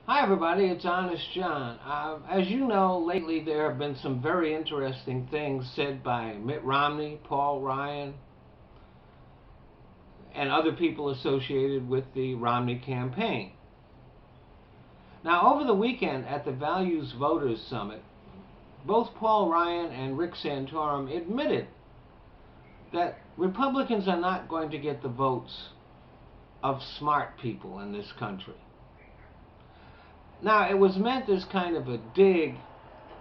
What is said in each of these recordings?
Hi everybody, it's Honest John. As you know, lately there have been some very interesting things said by Mitt Romney, Paul Ryan, and other people associated with the Romney campaign. Now, over the weekend at the Values Voters Summit, both Paul Ryan and Rick Santorum admitted that Republicans are not going to get the votes of smart people in this country. Now, it was meant as kind of a dig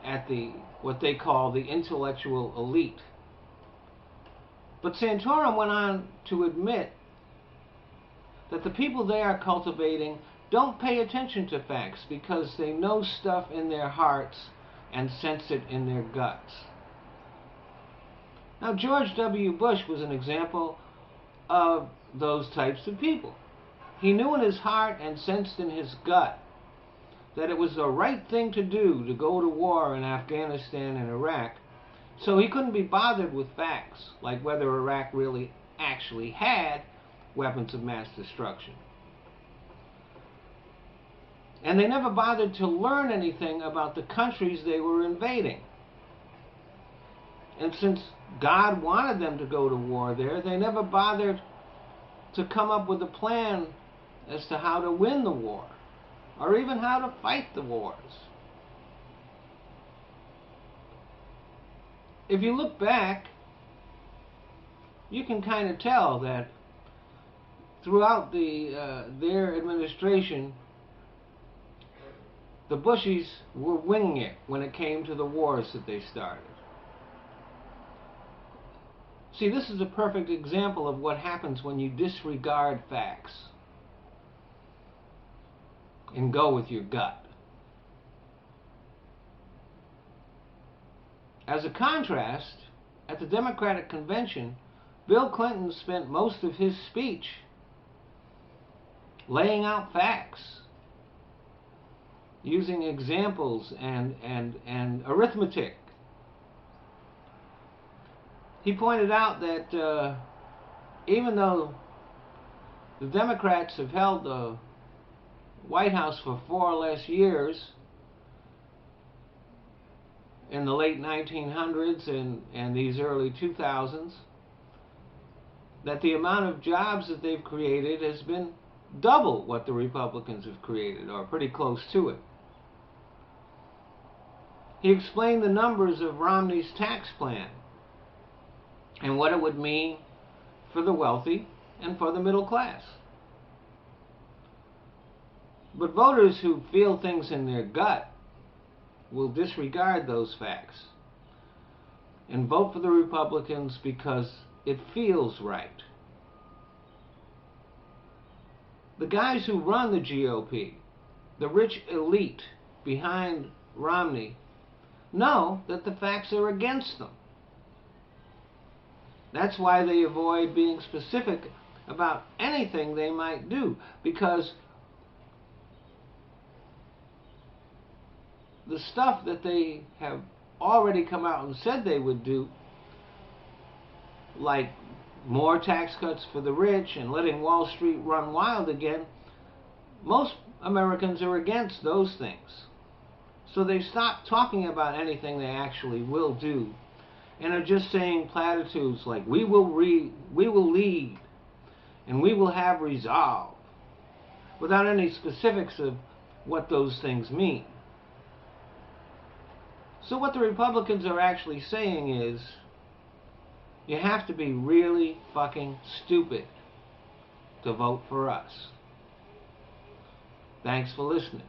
at the what they call the intellectual elite. But Santorum went on to admit that the people they are cultivating don't pay attention to facts because they know stuff in their hearts and sense it in their guts. Now, George W. Bush was an example of those types of people. He knew in his heart and sensed in his gut that it was the right thing to do to go to war in Afghanistan and Iraq, so he couldn't be bothered with facts like whether Iraq really actually had weapons of mass destruction. And they never bothered to learn anything about the countries they were invading. And since God wanted them to go to war there, they never bothered to come up with a plan as to how to win the war, or even how to fight the wars. If you look back, you can kind of tell that throughout their administration, the Bushies were winging it when it came to the wars that they started. See, this is a perfect example of what happens when you disregard facts and go with your gut. As a contrast, at the Democratic convention, Bill Clinton spent most of his speech laying out facts, using examples and arithmetic. He pointed out that even though the Democrats have held the White House for 4 or less years in the late 1900s and these early 2000s, that the amount of jobs that they've created has been double what the Republicans have created, or pretty close to it. He explained the numbers of Romney's tax plan and what it would mean for the wealthy and for the middle class. But voters who feel things in their gut will disregard those facts and vote for the Republicans because it feels right. The guys who run the GOP, the rich elite behind Romney, know that the facts are against them. That's why they avoid being specific about anything they might do, because the stuff that they have already come out and said they would do, like more tax cuts for the rich and letting Wall Street run wild again, most Americans are against those things. So they've stopped talking about anything they actually will do and are just saying platitudes like we will lead and we will have resolve, without any specifics of what those things mean. So what the Republicans are actually saying is, you have to be really fucking stupid to vote for us. Thanks for listening.